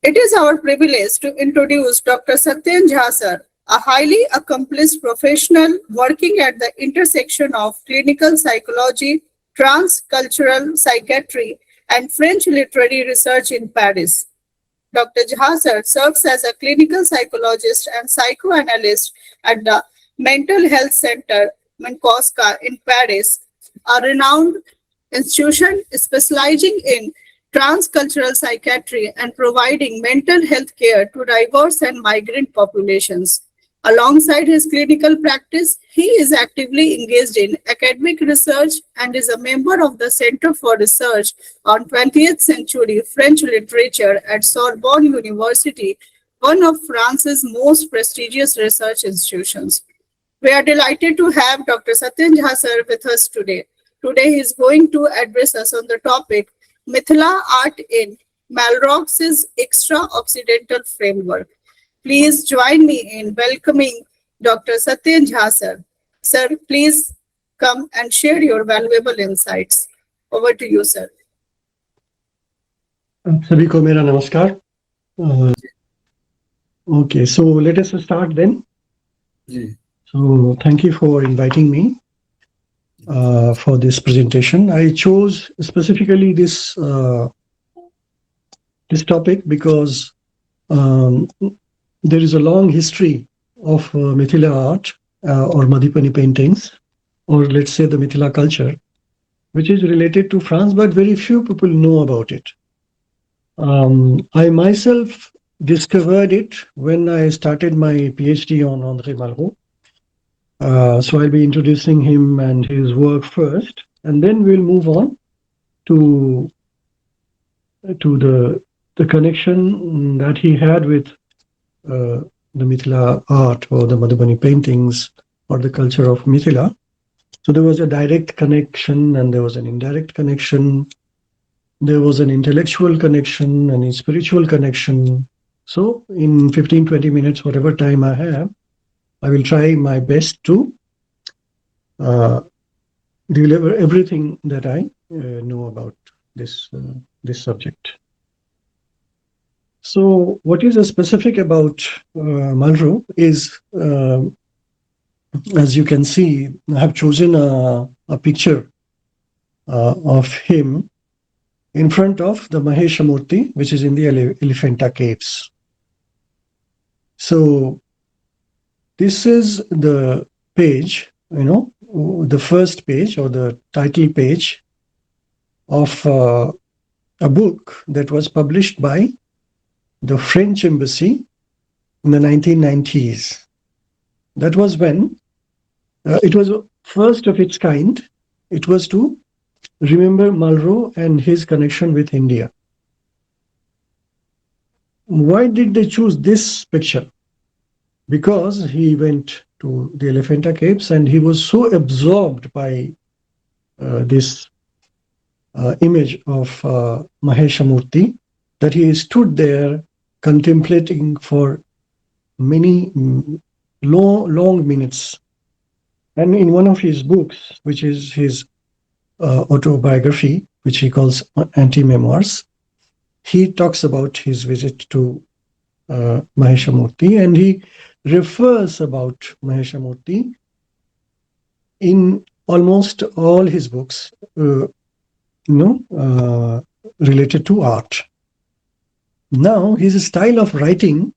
It is our privilege to introduce Dr. Satyan Jha sir, a highly accomplished professional working at the intersection of clinical psychology, transcultural psychiatry, and French literary research in Paris. Dr. Jha sir serves as a clinical psychologist and psychoanalyst at the Mental Health Center Minkowska in Paris, a renowned institution specializing in transcultural psychiatry and providing mental health care to diverse and migrant populations. Alongside his clinical practice, he is actively engaged in academic research and is a member of the Center for Research on 20th Century French Literature at Sorbonne University, one of France's most prestigious research institutions. We are delighted to have Dr. Satyan Jha sir with us today. Today he is going to address us on the topic Mithila Art in Malraux's Extra-Occidental Framework. Please join me in welcoming Dr. Satyan Jha sir. Sir, please come and share your valuable insights. Over to you, sir. सभी को मेरा नमस्कार. Okay, so let us start then. So thank you for inviting me for this presentation. I chose specifically this topic because there is a long history of Mithila art or Madhupani paintings, or let's say the Mithila culture, which is related to France, but very few people know about it. I myself discovered it when I started my PhD on André Malraux. So I'll be introducing him and his work first, and then we'll move on to the connection that he had with the Mithila art or the Madhubani paintings or the culture of Mithila. So there was a direct connection and there was an indirect connection. There was an intellectual connection and a spiritual connection. So in 15-20 minutes, whatever time I have, I will try my best to deliver everything that I know about this subject. So what is specific about Malraux is, as you can see, I have chosen a picture of him in front of the Maheshamurti, which is in the Elephanta Caves. So this is the page, the first page or the title page of a book that was published by the French embassy in the 1990s. That was when it was first of its kind. It was to remember Malraux and his connection with India. Why did they choose this picture? Because he went to the Elephanta Caves and he was so absorbed by this image of Maheshamurti that he stood there contemplating for many long minutes. And in one of his books, which is his autobiography, which he calls Anti-Memoirs, he talks about his visit to Maheshamurti, and he refers about Maheshamurti in almost all his books, related to art. Now, his style of writing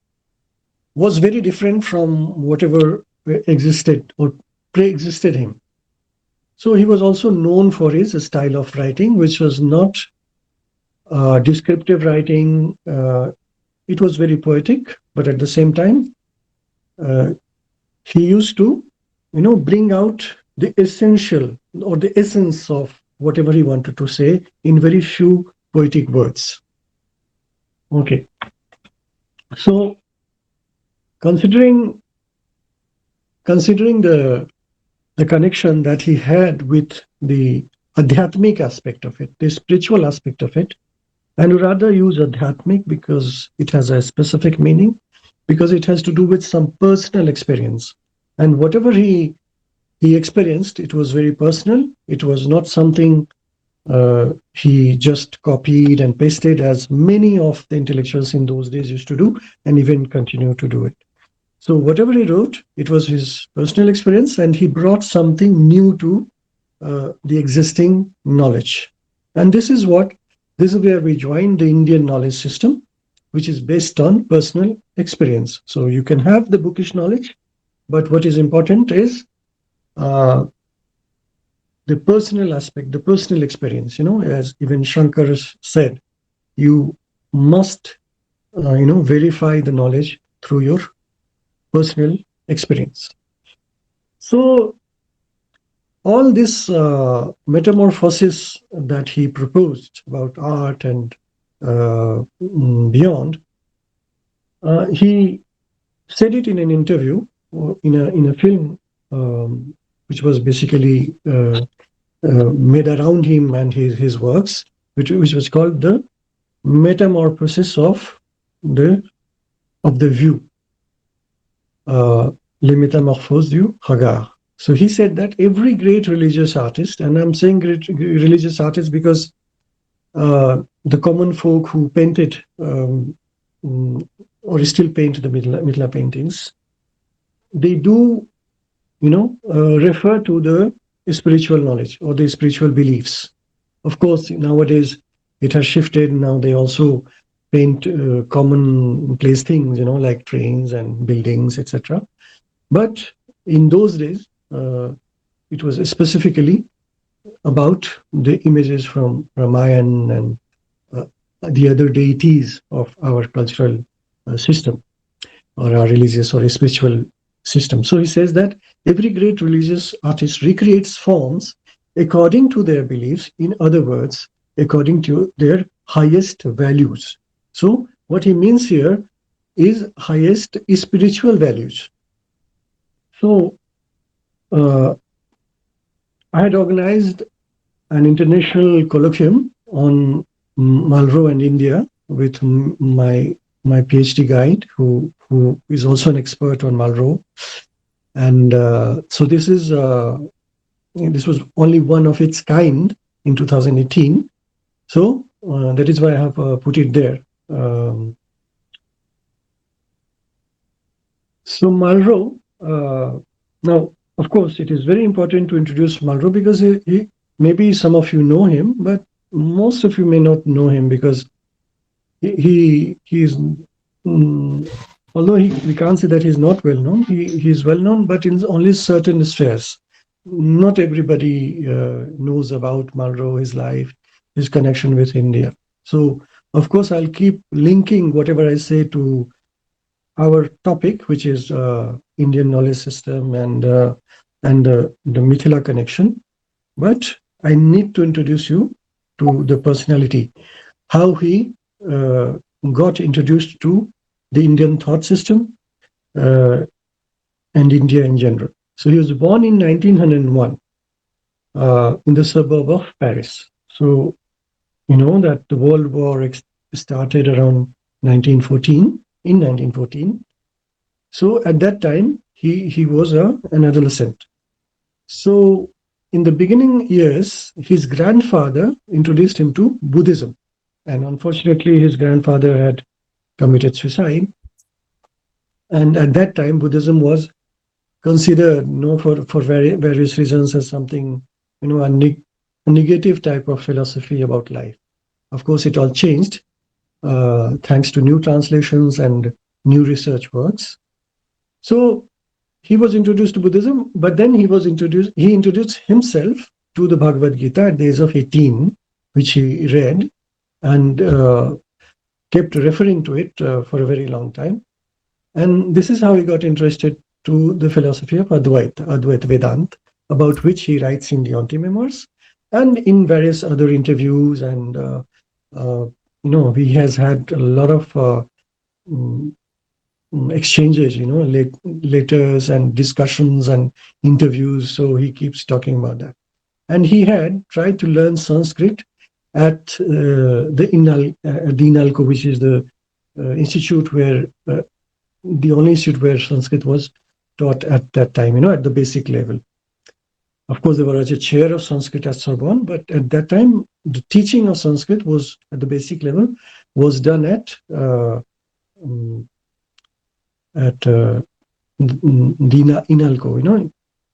was very different from whatever existed or pre-existed him. So he was also known for his style of writing, which was not descriptive writing. It was very poetic, but at the same time, he used to, bring out the essential or the essence of whatever he wanted to say in very few poetic words. Okay. So, considering the connection that he had with the adhyatmic aspect of it, the spiritual aspect of it, and rather use adhyatmic because it has a specific meaning, because it has to do with some personal experience. And whatever he experienced, it was very personal. It was not something he just copied and pasted, as many of the intellectuals in those days used to do, and even continue to do it. So whatever he wrote, it was his personal experience, and he brought something new to the existing knowledge. And this is where we join the Indian knowledge system, which is based on personal experience. So you can have the bookish knowledge, but what is important is uh, the personal aspect, the personal experience. As even Shankar said, you must, verify the knowledge through your personal experience. So all this metamorphosis that he proposed about art and beyond, he said it in an interview, in a film, which was basically made around him and his works, which was called the Metamorphosis of the View, Les Métamorphoses du Regard. So he said that every great religious artist, and I'm saying great religious artist because the common folk who painted or still paint the Mithila paintings, they do, refer to the spiritual knowledge or the spiritual beliefs. Of course, nowadays it has shifted. Now they also paint commonplace things, like trains and buildings, etc. But in those days, it was specifically about the images from Ramayana and the other deities of our cultural system, or our religious or spiritual system. So he says that every great religious artist recreates forms according to their beliefs, in other words, according to their highest values. So what he means here is highest spiritual values. So I had organized an international colloquium on Malraux and India with my PhD guide, who is also an expert on Malraux. And so this was only one of its kind in 2018. So that is why I have put it there. So Malraux, now, of course, it is very important to introduce Malraux because maybe some of you know him, but most of you may not know him because he is, although we can't say that he's not well known, he is well known, but in only certain spheres. Not everybody knows about Malraux, his life, his connection with India. So, of course, I'll keep linking whatever I say to our topic, which is Indian knowledge system and the Mithila connection. But I need to introduce you to the personality, how he got introduced to the Indian thought system and India in general. So he was born in 1901 in the suburb of Paris. So you know that the World War started around 1914. In 1914, so at that time he was an adolescent. So in the beginning years, his grandfather introduced him to Buddhism, and unfortunately, his grandfather had committed suicide. And at that time, Buddhism was considered, for various reasons, as something, a negative type of philosophy about life. Of course, it all changed thanks to new translations and new research works. So he was introduced to Buddhism, but then he introduced himself to the Bhagavad Gita at the age of 18, which he read and kept referring to it for a very long time. And this is how he got interested to the philosophy of Advaita Vedanta, about which he writes in the Auntie Memoirs and in various other interviews. And he has had a lot of exchanges, letters and discussions and interviews. So he keeps talking about that. And he had tried to learn Sanskrit at the INALCO, which is the institute where the only institute where Sanskrit was taught at that time, at the basic level. Of course, there was a chair of Sanskrit at Sorbonne, but at that time, the teaching of Sanskrit was at the basic level was done um, at Dina Inalco,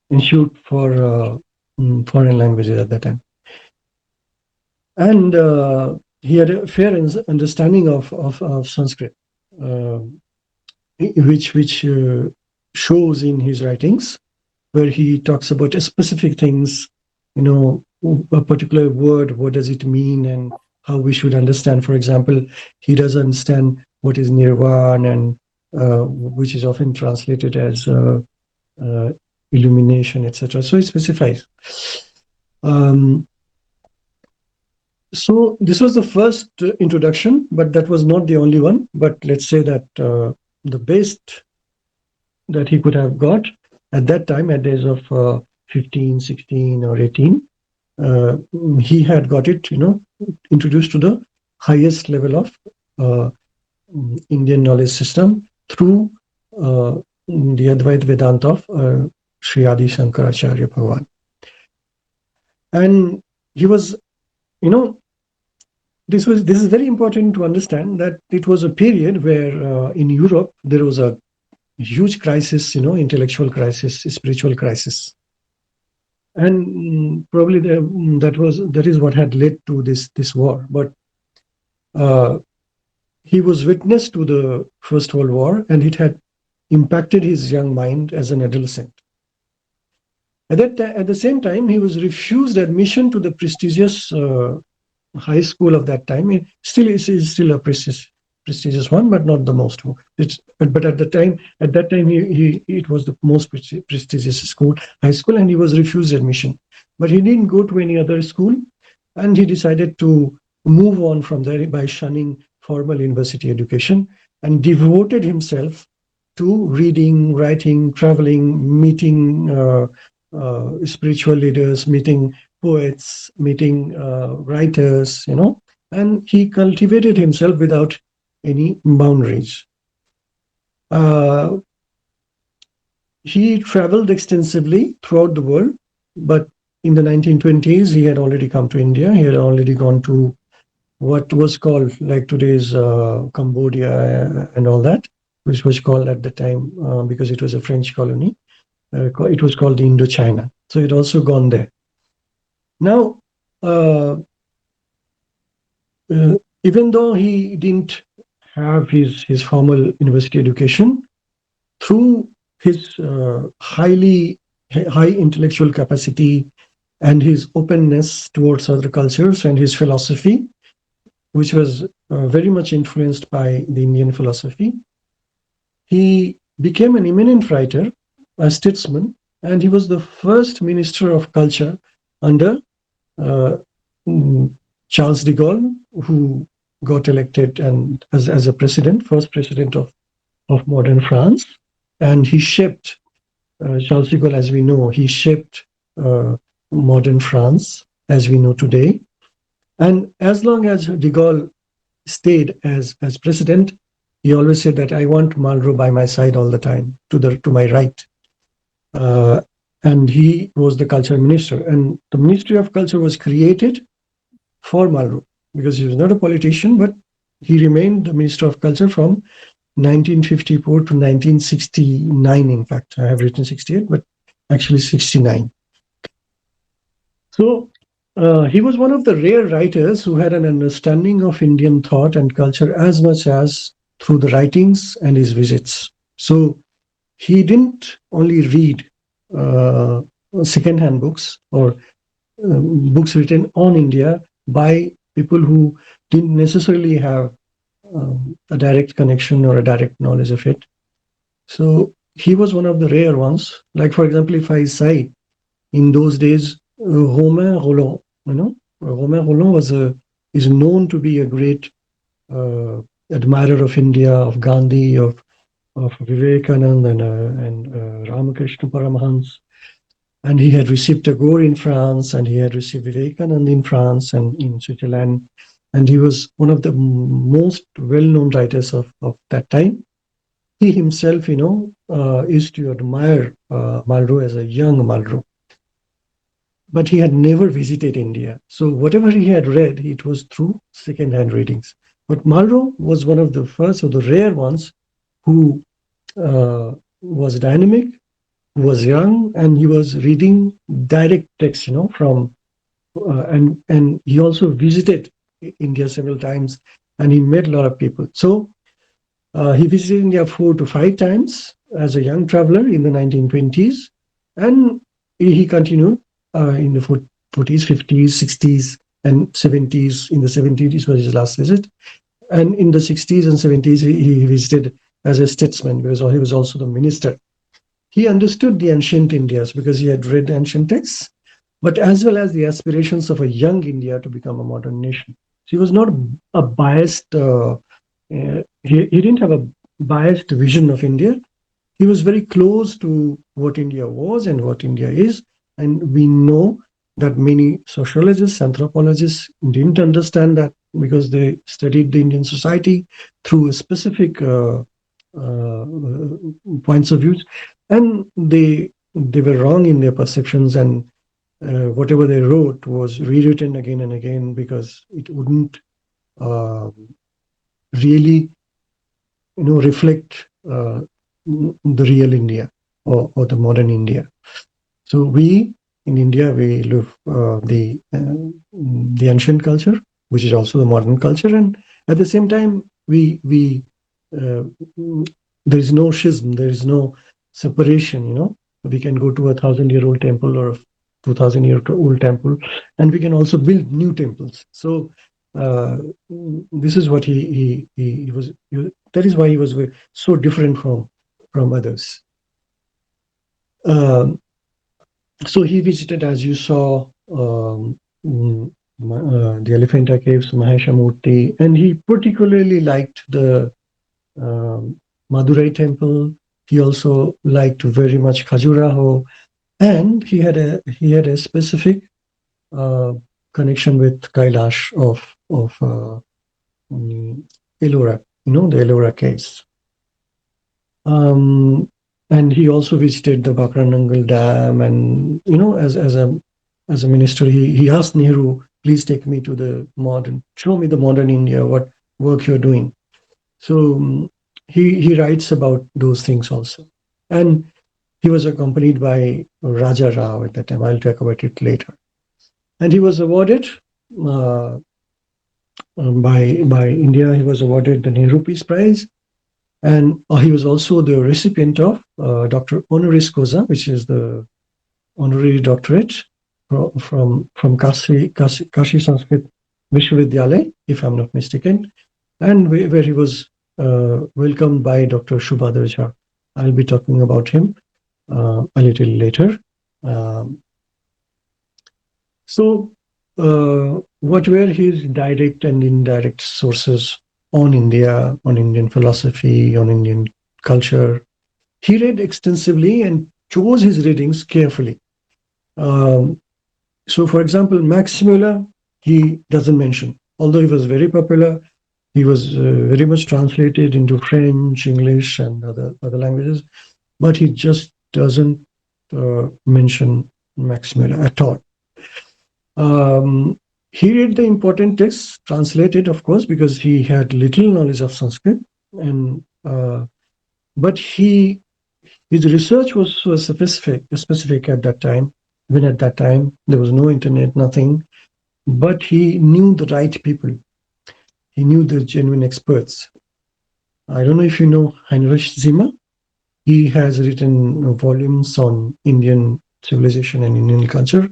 Institute for Foreign Languages at that time, and he had a fair understanding of Sanskrit, which shows in his writings, where he talks about specific things, a particular word, what does it mean, and how we should understand. For example, he does understand what is nirvana, and which is often translated as illumination, etc. So he specifies. So this was the first introduction, but that was not the only one. But let's say that the best that he could have got at that time, at the age of 15, 16 or 18, he had got it, introduced to the highest level of Indian knowledge system through the Advaita Vedanta of Sri Adi Shankaracharya Bhagavan. And he was, this is very important to understand that it was a period where in Europe there was a huge crisis, intellectual crisis, spiritual crisis, and probably that is what had led to this war. But he was witness to the First World War, and it had impacted his young mind as an adolescent. At the same time, he was refused admission to the prestigious high school of that time. It still is still a prestigious one, but not the most. But at that time, it was the most prestigious school, high school, and he was refused admission. But he didn't go to any other school, and he decided to move on from there by shunning formal university education and devoted himself to reading, writing, traveling, meeting spiritual leaders, meeting poets, meeting writers, and he cultivated himself without any boundaries. He traveled extensively throughout the world, but in the 1920s, he had already come to India. He had already gone to what was called, like today's Cambodia and all that, which was called at the time, because it was a French colony, it was called the Indochina. So he'd also gone there. Now, even though he didn't have his formal university education, through his high intellectual capacity and his openness towards other cultures and his philosophy, which was very much influenced by the Indian philosophy, he became an eminent writer, a statesman, and he was the first minister of culture under Charles de Gaulle, who got elected and as a president, first president of modern France. And he shaped, Charles de Gaulle, as we know, he shaped modern France as we know today. And as long as de Gaulle stayed as president, he always said that I want Malraux by my side all the time, to my right. And he was the culture minister. And the Ministry of Culture was created for Malraux, because he was not a politician, but he remained the Minister of Culture from 1954 to 1969, in fact. I have written 68, but actually 69. So he was one of the rare writers who had an understanding of Indian thought and culture as much as through the writings and his visits. So he didn't only read second-hand books or books written on India by people who didn't necessarily have a direct connection or a direct knowledge of it. So he was one of the rare ones. Like, for example, if I say in those days, Romain Rolland, Romain Rolland is known to be a great admirer of India, of Gandhi, of Vivekananda and Ramakrishna Paramahans. And he had received Tagore in France, and he had received Vivekananda in France and in Switzerland. And he was one of the most well-known writers of that time. He himself, used to admire Malraux as a young Malraux. but he had never visited India. So whatever he had read, it was through second-hand readings. But Malraux was one of the first or the rare ones who was dynamic, who was young, and he was reading direct text, from and he also visited India several times, and he met a lot of people. So he visited India 4 to 5 times as a young traveler in the 1920s, and he continued in the 40s, 50s, 60s, and 70s. In the 70s was his last visit, and in the 60s and 70s he visited as a statesman because he was also the minister. He understood the ancient Indias because he had read ancient texts, but as well as the aspirations of a young India to become a modern nation. So he was not a biased, he didn't have a biased vision of India. He was very close to what India was and what India is. And we know that many sociologists, anthropologists didn't understand that because they studied the Indian society through a specific points of view, and they were wrong in their perceptions, and whatever they wrote was rewritten again and again because it wouldn't really reflect the real India or the modern India. So we in India, we live the ancient culture, which is also the modern culture, and at the same time we there is no schism, there is no separation. We can go to a 1,000-year-old temple or a 2,000-year-old temple, and we can also build new temples. So this is what he was. That is why he was so different from others. So he visited, as you saw, the Elephanta Caves, Maheshamurti, and he particularly liked the Madurai temple. He also liked very much Khajuraho, and he had a specific connection with Kailash of Ellora, the Ellora caves. And he also visited the Bakranangal Dam, and as a minister, he asked Nehru, please take me to show me the modern India, what work you're doing. So he writes about those things also. And he was accompanied by Raja Rao at that time. I'll talk about it later. And he was awarded by India. He was awarded the Nehru Peace Prize, and he was also the recipient of Dr. Honoris Causa, which is the honorary doctorate from Kashi Sanskrit Vishwavidyalaya, if I'm not mistaken, and where he was welcomed by Dr. Subhadra Jha. I'll be talking about him a little later. So, what were his direct and indirect sources on India, on Indian philosophy, on Indian culture? He read extensively and chose his readings carefully. So, for example, Max Muller, he doesn't mention, although he was very popular. He was very much translated into French, English, and other languages, but he just doesn't mention Max Muller at all. He read the important texts, translated, of course, because he had little knowledge of Sanskrit, and but his research was so specific at that time. Even at that time, there was no internet, nothing, but he knew the right people. He knew the genuine experts. I don't know if you know Heinrich Zimmer. He has written volumes on Indian civilization and Indian culture.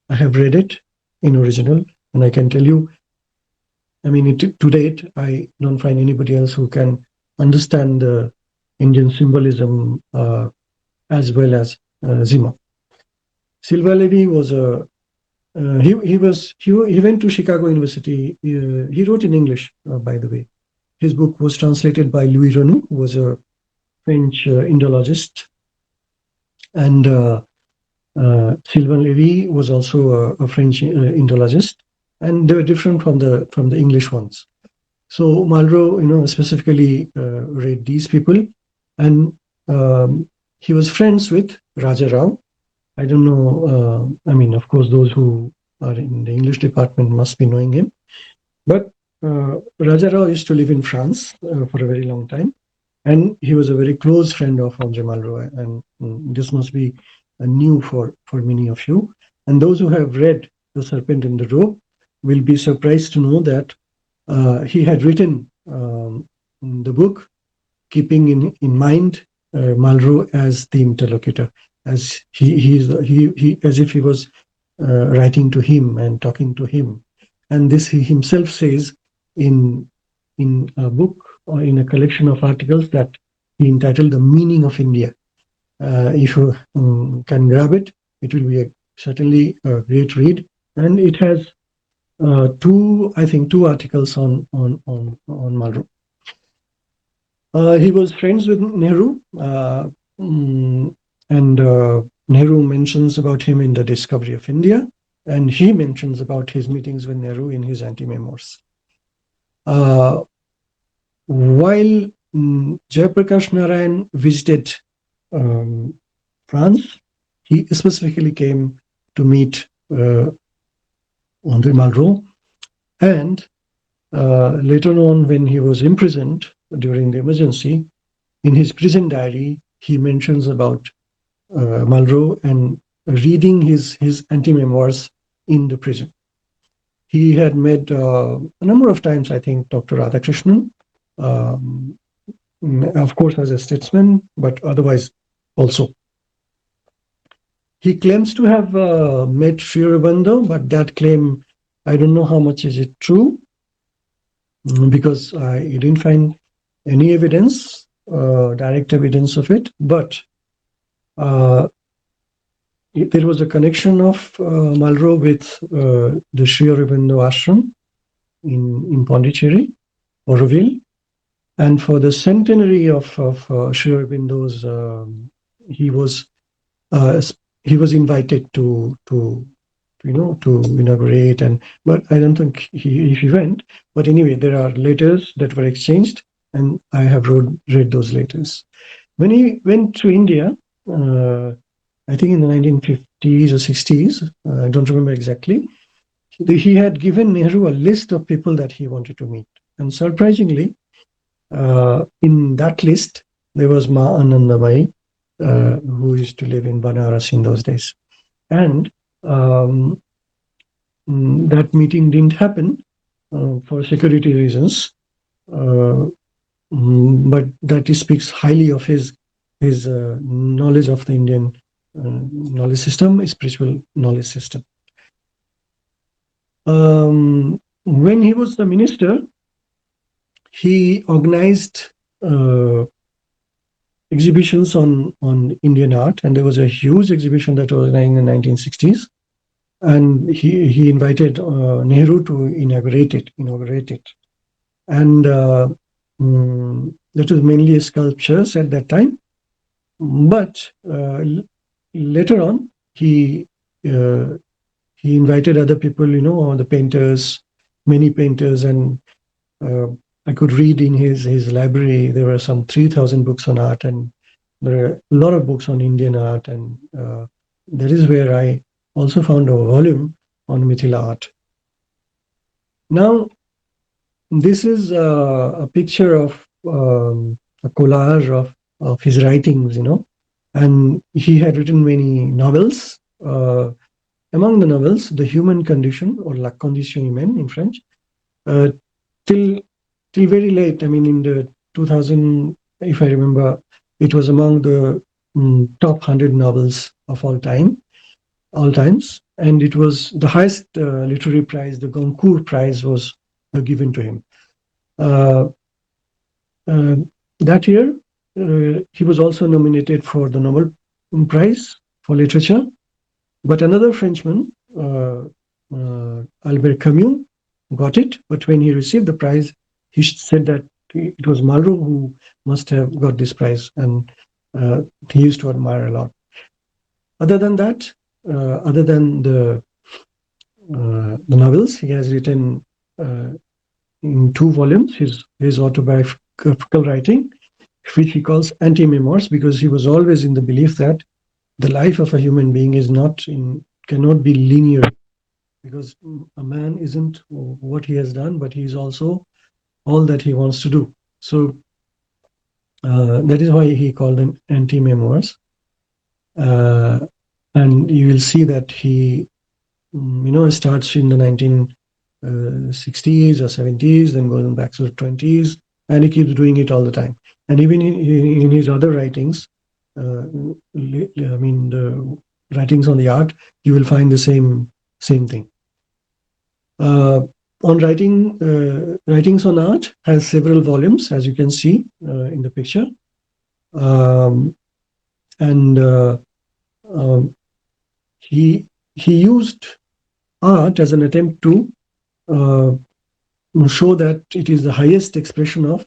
I have read it in original, and I can tell you, to date, I don't find anybody else who can understand the Indian symbolism as well as Zimmer. Silva Levy was he went to Chicago University. He wrote in English, by the way. His book was translated by Louis Renou, who was a French Indologist, and Sylvain Lévy was also a French Indologist, and they were different from the English ones. So Malraux, specifically read these people, and he was friends with Raja Rao, I don't know. Of course, those who are in the English department must be knowing him. But Raja Rao used to live in France for a very long time, and he was a very close friend of Andre Malraux. And this must be new for many of you. And those who have read The Serpent in the Robe will be surprised to know that he had written the book keeping in mind Malraux as the interlocutor, as he as if he was writing to him and talking to him. And this he himself says in a book or in a collection of articles that he entitled "The Meaning of India." If you can grab it, it will be certainly a great read, and it has two articles on Malraux. He was friends with Nehru, and Nehru mentions about him in The Discovery of India, and he mentions about his meetings with Nehru in his anti-memoirs. While Jayaprakash Narayan visited France, he specifically came to meet Andre Malraux, and later on, when he was imprisoned during the emergency, in his prison diary, he mentions about Malraux and reading his anti-memoirs in the prison. He had met a number of times, I think, Dr. Radhakrishnan, of course, as a statesman, but otherwise also. He claims to have met Sri Aurobindo, but that claim, I don't know how much is it true, because I didn't find any evidence, direct evidence of it, but there was a connection of Malraux with the Sri Aurobindo ashram in Pondicherry, Auroville, and for the centenary of Sri Aurobindo's, he was invited to inaugurate, but I don't think he went. But anyway, there are letters that were exchanged, and I have read those letters. When he went to India, I think in the 1950s or 60s, I don't remember exactly, he had given Nehru a list of people that he wanted to meet. And surprisingly, in that list, there was Ma Anandabai, who used to live in Banaras in those days. And that meeting didn't happen for security reasons, but that speaks highly of his knowledge of the Indian knowledge system, spiritual knowledge system. When he was the minister, he organized exhibitions on Indian art, and there was a huge exhibition that was in the 1960s, and he invited Nehru to inaugurate it, and that was mainly sculptures at that time, but later on he invited other people, the painters, many painters, and I could read in his library, there were some 3,000 books on art, and there are a lot of books on Indian art, and that is where I also found a volume on Mithila art. Now, this is a picture of a collage of his writings, and he had written many novels. Among the novels, The Human Condition, or La Condition Humaine in French, till very late, in the 2000, if I remember, it was among the top 100 novels of all times, and it was the highest literary prize, the Goncourt Prize, was given to him. That year, he was also nominated for the Nobel Prize for Literature, but another Frenchman, Albert Camus, got it, but when he received the prize, he said that it was Malraux who must have got this prize, and he used to admire a lot. Other than that, other than the novels, he has written in 2 volumes his autobiographical writing, which he calls anti-memoirs, because he was always in the belief that the life of a human being is not in cannot be linear, because a man isn't what he has done, but he is also all that he wants to do. So that is why he called them anti-memoirs. Uh, and you will see that he, starts in the 1960s or 70s, then goes back to the 20s, and he keeps doing it all the time. And even in his other writings, the writings on the art, you will find the same thing. On writings on art has several volumes, as you can see in the picture, um, and he used art as an attempt to uh, show that it is the highest expression of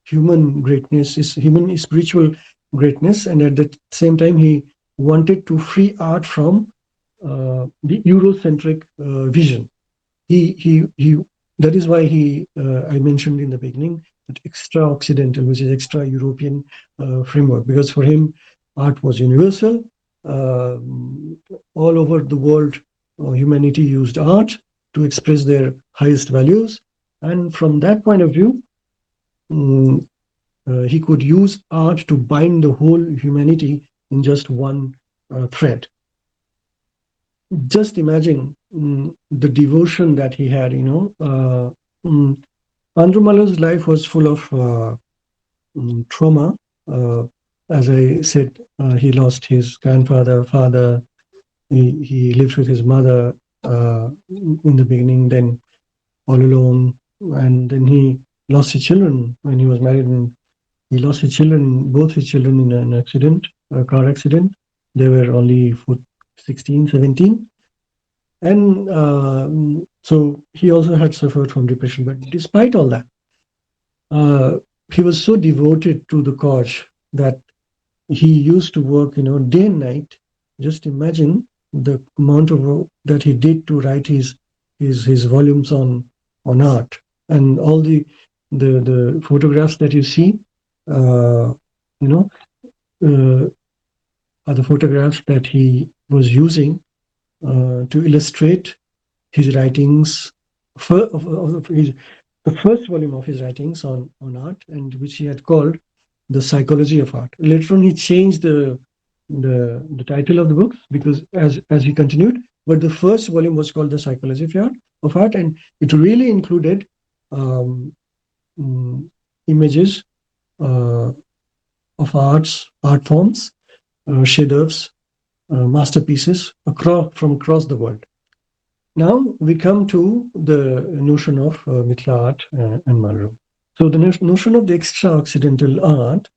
human greatness, is human spiritual greatness, and at the same time he wanted to free art from the Eurocentric vision. He that is why he I mentioned in the beginning that extra-Occidental, which is extra-European framework, because for him art was universal. Uh, all over the world, humanity used art to express their highest values, and from that point of view, um, he could use art to bind the whole humanity in just one thread. Just imagine the devotion that he had. Um, Andrew Malraux's life was full of trauma. As I said, he lost his grandfather, father. He lived with his mother in the beginning, then all alone, and then he lost his children when he was married, and he lost his children, both his children, in an accident, a car accident. They were only 16, 17. And so he also had suffered from depression. But despite all that, uh, he was so devoted to the cause that he used to work, day and night. Just imagine the amount of work that he did to write his volumes on art, and all the photographs that you see, uh, you know, uh, are the photographs that he was using to illustrate his writings, the first volume of his writings on art, and which he had called The Psychology of Art. Later on, he changed the title of the book, because as he continued, but the first volume was called The Psychology of Art, and it really included um, images uh, of art forms, chefs d'oeuvres, masterpieces from across the world. Now we come to the notion of Mithila art and Malraux. So the notion of the extra-occidental art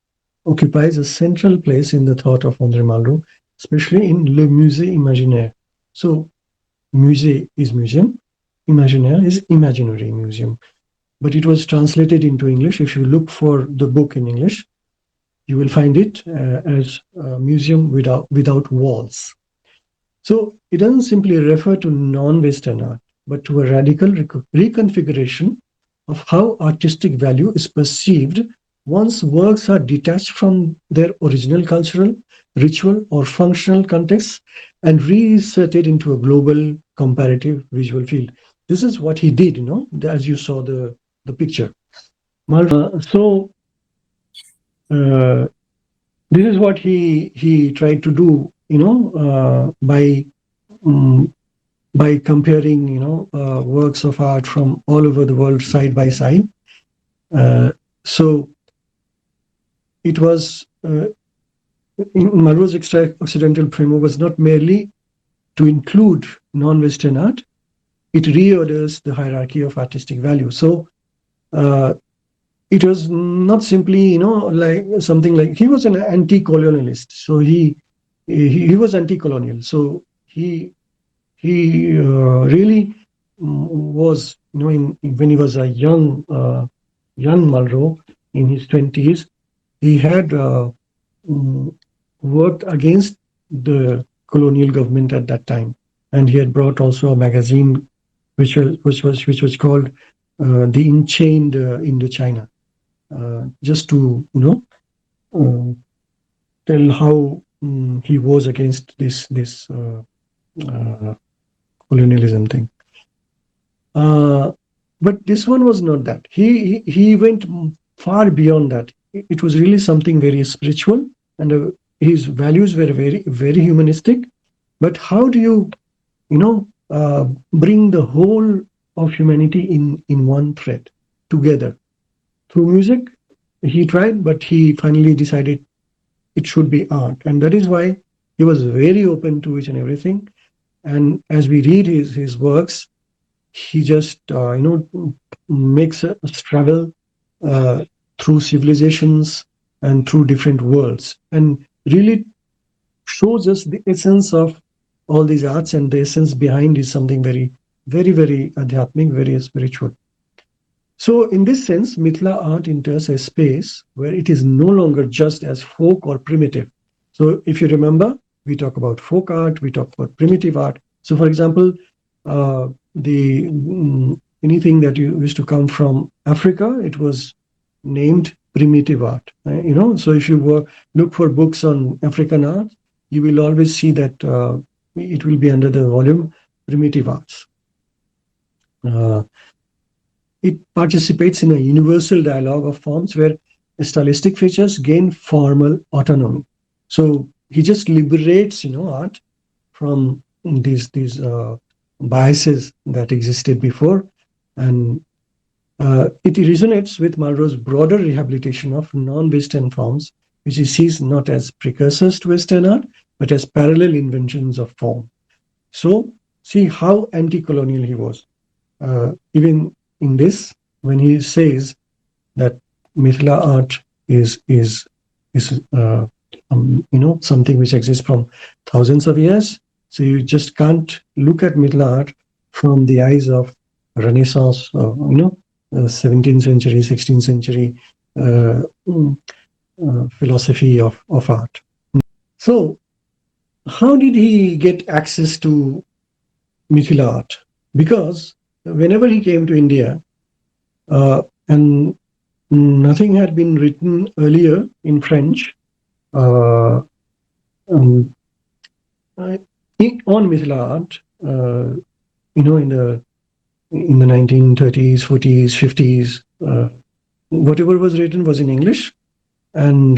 occupies a central place in the thought of André Malraux, especially in Le Musée Imaginaire. So musée is museum, imaginaire is imaginary museum. But it was translated into English. If you look for the book in English, you will find it as a museum without walls. So it doesn't simply refer to non-Western art, but to a radical reconfiguration of how artistic value is perceived once works are detached from their original cultural, ritual, or functional contexts and reinserted into a global comparative visual field. This is what he did, as you saw the picture. So this is what he tried to do, by comparing, works of art from all over the world side by side. So it was in Malraux's extra-occidental framework was not merely to include non-Western art; it reorders the hierarchy of artistic value. So it was not simply, like something like he was an anti-colonialist. So he was anti-colonial. So he really was, when he was a young Malraux in his 20s, he had worked against the colonial government at that time, and he had brought also a magazine which was called The Enchained Indochina, just to tell how he was against this uh, colonialism thing. But this one was not that. He went far beyond that. It was really something very spiritual, and his values were very humanistic. But how do you bring the whole of humanity in one thread together through music? He tried, but he finally decided it should be art, and that is why he was very open to each and everything. And as we read his works, he just makes us travel uh, through civilizations and through different worlds, and really shows us the essence of all these arts, and the essence behind is something very adhyatmic, very spiritual. So in this sense, Mithila art enters a space where it is no longer just as folk or primitive. So if you remember, we talk about folk art, we talk about primitive art. So for example, the anything that used to come from Africa, it was named primitive art. So if you look for books on African art, you will always see that it will be under the volume primitive arts. Uh, it participates in a universal dialogue of forms where stylistic features gain formal autonomy. So he just liberates, art from these biases that existed before, and it resonates with Malraux's broader rehabilitation of non-Western forms, which he sees not as precursors to Western art, but as parallel inventions of form. So see how anti-colonial he was. Even in this, when he says that Mithila art is something which exists from thousands of years, so you just can't look at Mithila art from the eyes of Renaissance, 17th century, 16th century philosophy of art. So, how did he get access to Mithila art? Because whenever he came to India, and nothing had been written earlier in French um, on Mithila art, in the 1930s, 40s, 50s, whatever was written was in English, and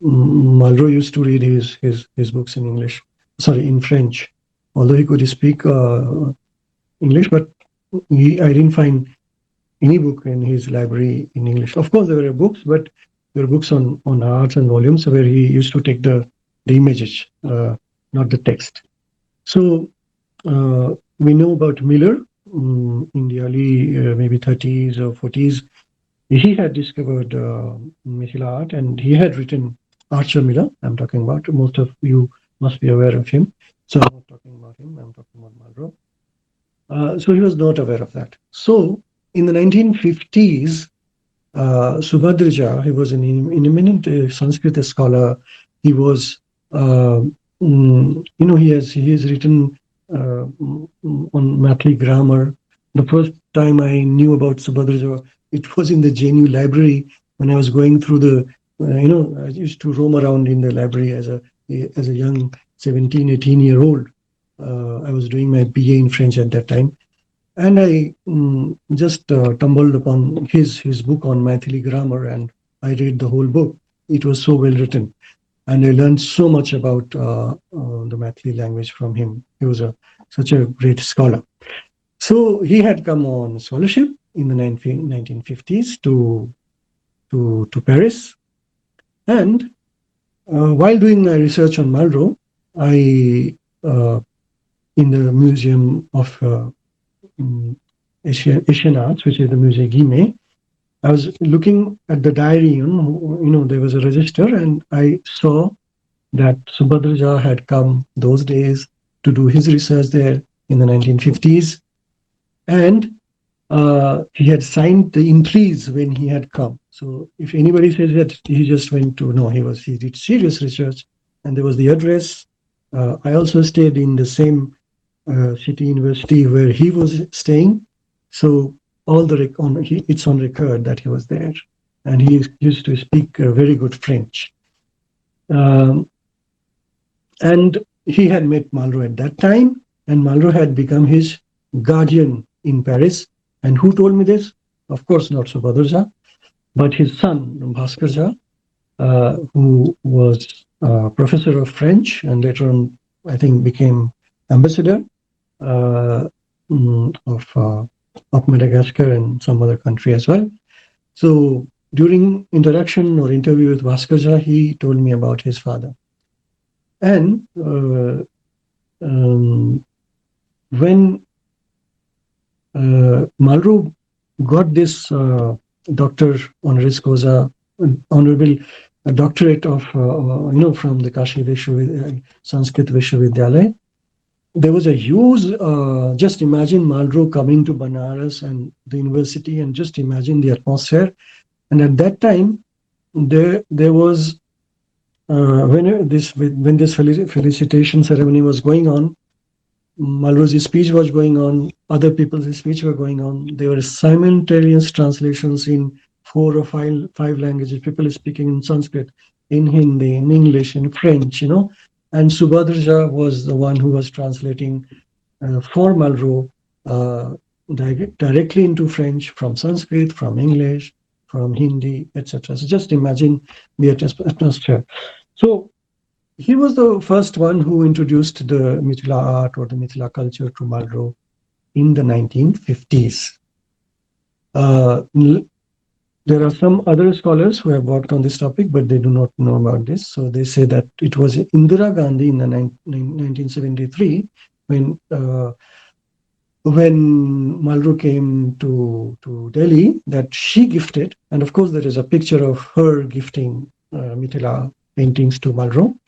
Malraux used to read his books in English, sorry, in French, although he could speak English, but I didn't find any book in his library in English. Of course, there were books, but there were books on arts and volumes where he used to take the images, not the text. So we know about Miller in the early maybe 30s or 40s. He had discovered Mithila art, and he had written Archer Miller. I'm talking about. Most of you must be aware of him. So I'm not talking about him. I'm talking about Malraux. So he was not aware of that. So in the 1950s, Subhadra Jha, he was an eminent Sanskrit scholar. He was, he has written on Mathli grammar. The first time I knew about Subhadra Jha, it was in the JNU library when I was going through the, I used to roam around in the library as a young 17, 18-year-old. I was doing my BA in French at that time. And I just stumbled upon his book on Mathili grammar, and I read the whole book. It was so well written, and I learned so much about the Mathili language from him. He was such a great scholar. So he had come on scholarship in the 1950s to Paris, and while doing my research on Malraux, I in the Museum of Asian Arts, which is the Musée Guimet, I was looking at the diary, there was a register, and I saw that Subhadra Jha had come those days to do his research there in the 1950s. And he had signed the entries when he had come. So if anybody says that he just went to, no, he did serious research, and there was the address. I also stayed in the same city university where he was staying. So all it's on record that he was there, and he used to speak very good French. And he had met Malraux at that time, and Malraux had become his guardian in Paris. And who told me this? Of course, not Subhadra Jha, but his son, Bhaskar Jha, who was professor of French and later on, I think, became ambassador uh, of Madagascar and some other country as well. So during interaction or interview with Bhaskar Jha, he told me about his father. And when Malraux got this doctor honoris causa, honorable doctorate of, from the Kashi Sanskrit Vishwavidyalaya, there was a huge, just imagine Malraux coming to Banaras and the university, and just imagine the atmosphere. And at that time, there was, when this felicitation ceremony was going on, Malraux's speech was going on, other people's speech were going on. There were simultaneous translations in 4 or 5 languages. People speaking in Sanskrit, in Hindi, in English, in French, And Subhadra Jha was the one who was translating for Malraux directly into French, from Sanskrit, from English, from Hindi, etc. So just imagine the atmosphere. So he was the first one who introduced the Mithila art or the Mithila culture to Malraux in the 1950s. There are some other scholars who have worked on this topic, but they do not know about this. So they say that it was Indira Gandhi in 1973 when Malraux came to Delhi, that she gifted, and of course there is a picture of her gifting Mithila paintings to Malraux.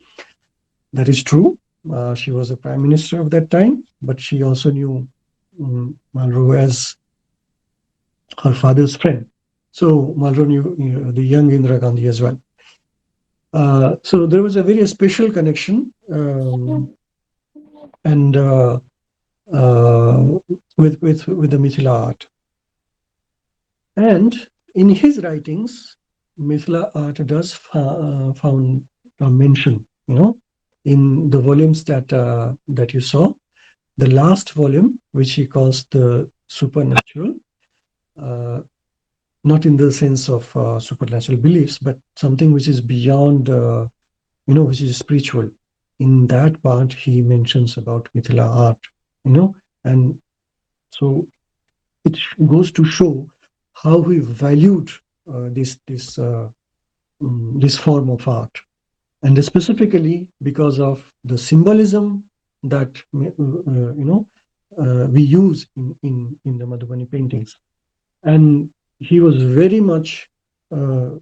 That is true. She was a prime minister of that time, but she also knew Malraux as her father's friend. So Malraux knew the young Indira Gandhi as well. So there was a very special connection, and with the Mithila art. And in his writings, Mithila art does found a mention, in the volumes that you saw. The last volume, which he calls the supernatural, not in the sense of supernatural beliefs, but something which is beyond, which is spiritual. In that part, he mentions about Mithila art, and so it goes to show how he valued this form of art, and specifically because of the symbolism that we use in the Madhubani paintings. And he was very much, I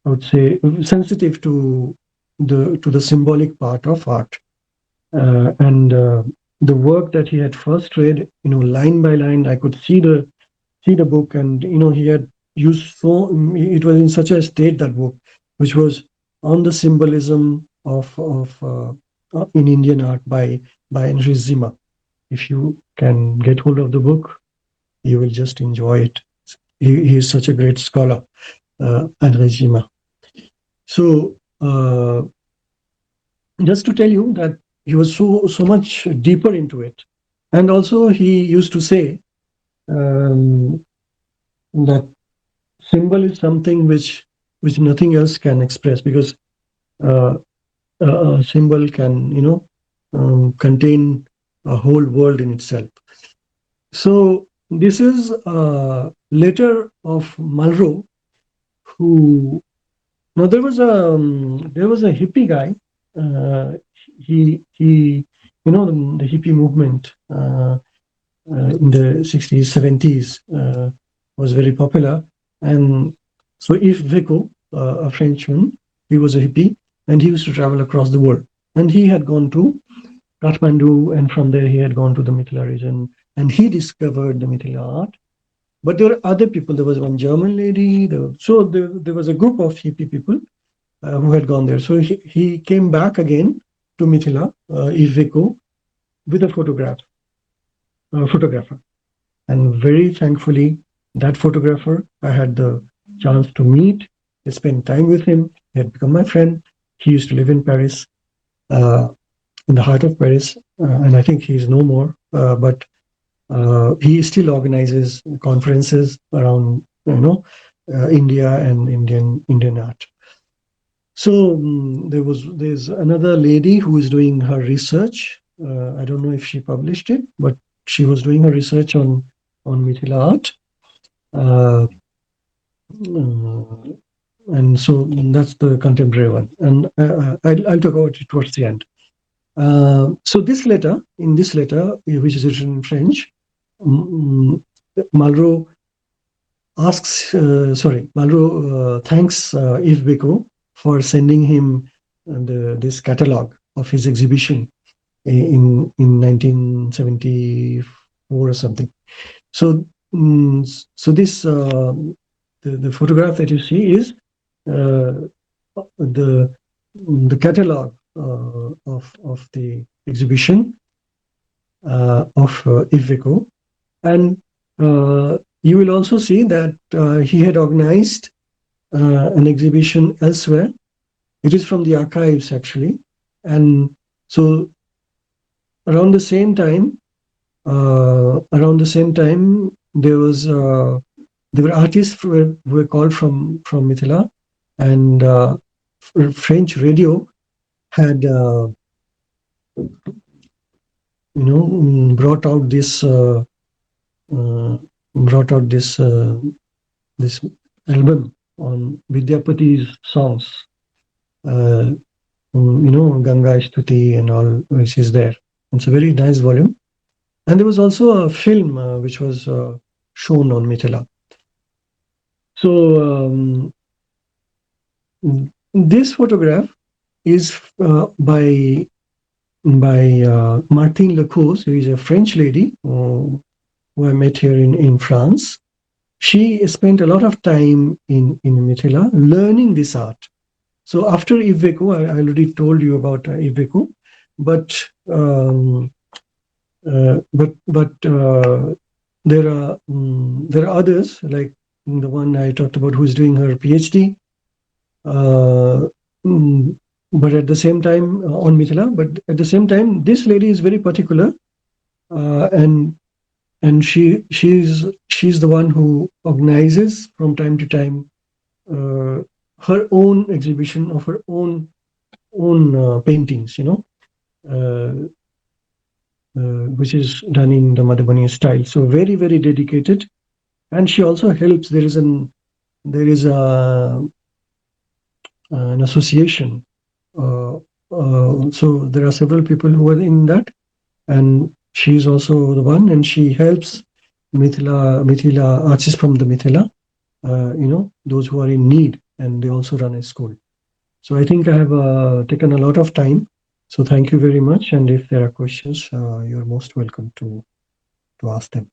would say, sensitive to the symbolic part of art, and the work that he had first read, line by line, I could see the book, and he had used it was in such a state, that book, which was on the symbolism of in Indian art by Henry Zima. If you can get hold of the book, you will just enjoy it. He is such a great scholar, Henry Zima. So just to tell you that he was so much deeper into it, and also he used to say that symbol is something which nothing else can express, because a symbol can contain a whole world in itself. So this is a letter of Malraux, who, now there was a hippie guy. He the hippie movement in the 60s, 70s was very popular. And so Yves Vico, a Frenchman, he was a hippie, and he used to travel across the world. And he had gone to Kathmandu, and from there he had gone to the Mithila region, and he discovered the Mithila art. But there were other people. There was one German lady. There was a group of hippie people who had gone there. So he came back again to Mithila, Yves Vico, with a photographer. And very thankfully, that photographer, I had the chance to meet, I spent time with him, he had become my friend, he used to live in Paris, in the heart of Paris, and I think he's no more. But he still organizes conferences around, India and Indian art. So there's another lady who is doing her research. I don't know if she published it, but she was doing her research on Mithila art. Uh, and so that's the contemporary one. And I'll talk about it towards the end. So in this letter, which is written in French, Malraux Malraux thanks Yves Beko for sending him this catalog of his exhibition in 1974 or something. So this the photograph that you see is the catalog of the exhibition of Yves Beko, and you will also see that he had organized an exhibition elsewhere. It is from the archives, actually. And so around the same time, there were artists who were called from Mithila, and French radio had brought out this this album on Vidyapati's songs, Ganga Stuti and all, which is there. It's a very nice volume. And there was also a film which was shown on Mithila. So this photograph is by Martine Lecause, who is a French lady who I met here in France. She spent a lot of time in Mithila learning this art. So after Yves Beko, I already told you about Yves Beko, but there are others, like the one I talked about, who is doing her PhD. But at the same time on Mithila, but at the same time, this lady is very particular, and she's the one who organizes from time to time her own exhibition of her own paintings, which is done in the Madhubani style. So very, very dedicated, and she also helps. There is an association. So there are several people who are in that, and she is also the one, and she helps Mithila artists from the Mithila, those who are in need, and they also run a school. So I think I have taken a lot of time. So thank you very much, and if there are questions, you're most welcome to ask them.